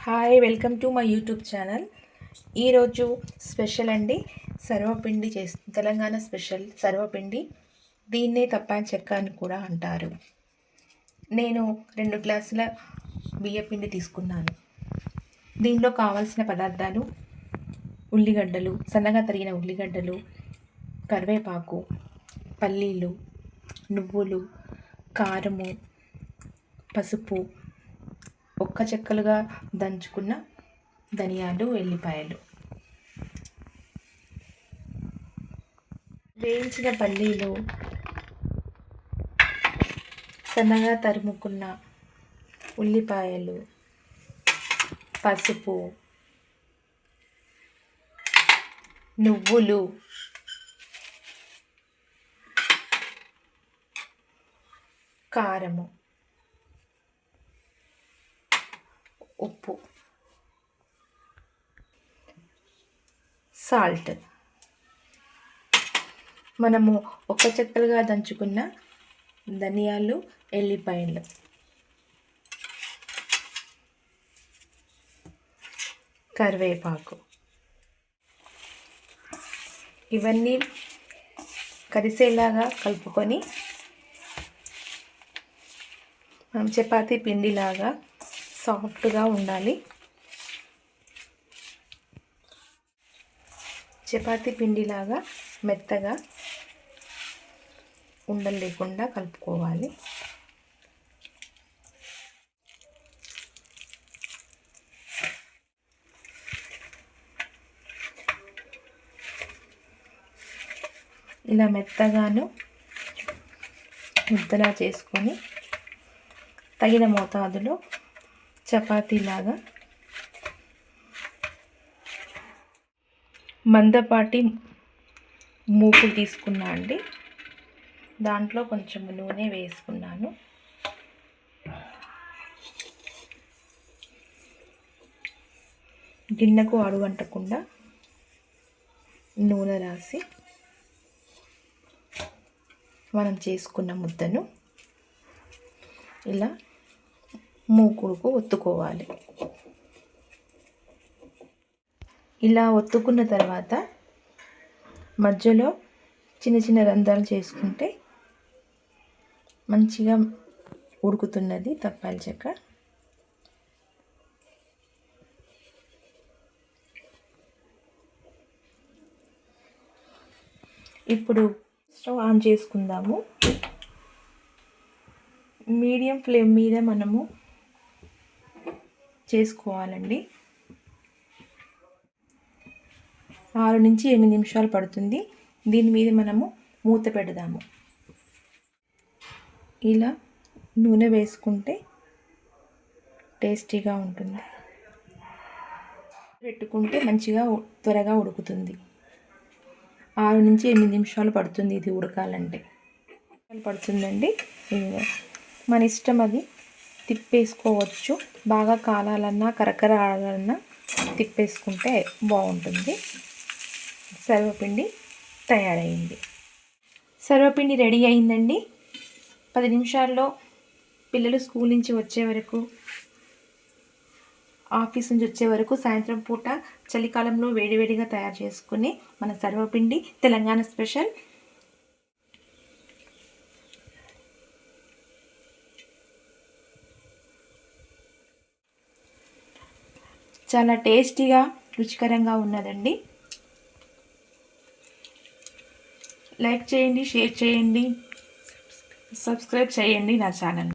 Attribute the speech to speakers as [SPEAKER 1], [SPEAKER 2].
[SPEAKER 1] Hi, welcome to my YouTube channel. ఈరోజు special అండి, సర్వపిండి Telangana special సర్వపిండి. దీన్నే తప్పాని చెక్క అని కూడా అంటారు. నేను 2 గ్లాసుల బియ్యపిండి తీసుకున్నాను. దీనిలో కావాల్సిన పదార్థాలు: ఉల్లిగడ్డలు, సన్నగా తరిగిన ఉల్లిగడ్డలు, కరివేపాకు, పల్లీలు, నువ్వులు, కారము, పసుపు, ఒక్క చెక్కలుగా దంచుకున్న ధనియాలు, ఎల్లిపాయలు, వేయించిన పల్లీలు, సన్నగా తరుముకున్న ఉల్లిపాయలు, పసుపు, నువ్వులు, కారము, ఉప్పు, సాల్ట్. మనము ఒక్క చెక్కలుగా దంచుకున్న ధనియాలు, ఎల్లిపాయలు, కరివేపాకు, ఇవన్నీ కలిసేలాగా కలుపుకొని మనం చపాతీ పిండిలాగా సాఫ్ట్గా ఉండాలి. చపాతీ పిండిలాగా మెత్తగా ఉండలు లేకుండా కలుపుకోవాలి. ఇలా మెత్తగాను ముద్దలా చేసుకొని తగిన మోతాదులో చపాతీలాగా మందపాటి మూకుడు తీసుకున్నా అండి. దాంట్లో కొంచెం నూనె వేసుకున్నాను. గిన్నెకు అడుగంటకుండా నూనె రాసి మనం చేసుకున్న ముద్దను ఇలా మూకుడుకు ఒత్తుకోవాలి. ఇలా ఒత్తుకున్న తర్వాత మధ్యలో చిన్న చిన్న రంధ్రాలు చేసుకుంటే మంచిగా ఉడుకుతున్నది తప్పాలి చెక్క. ఇప్పుడు స్టవ్ ఆన్ చేసుకుందాము. మీడియం ఫ్లేమ్ మీద మనము చేసుకోవాలండి. 6 నుంచి 8 నిమిషాలు పడుతుంది. దీని మీద మనము మూత పెడదాము. ఇలా నూనె వేసుకుంటే టేస్టీగా ఉంటుంది. పెట్టుకుంటే మంచిగా త్వరగా ఉడుకుతుంది. 6 నుంచి 8 నిమిషాలు పడుతుంది ఇది ఉడకాలంటే. పడుతుందండి. మన ఇష్టం, అది తిప్పేసుకోవచ్చు. బాగా కాలాలన్నా కరకర ఆడాలన్నా తిప్పేసుకుంటే బాగుంటుంది. సర్వపిండి తయారైంది. సర్వపిండి రెడీ అయిందండి. 10 నిమిషాల్లో పిల్లలు స్కూల్ నుంచి వచ్చే వరకు, ఆఫీస్ నుంచి వచ్చే వరకు, సాయంత్రం పూట చలికాలంలో వేడివేడిగా తయారు చేసుకుని మన సర్వపిండి తెలంగాణ స్పెషల్. చాలా టేస్టీగా, రుచికరంగా ఉన్నదండి. లైక్ చేయండి, షేర్ చేయండి, సబ్స్క్రైబ్ చేయండి నా ఛానల్.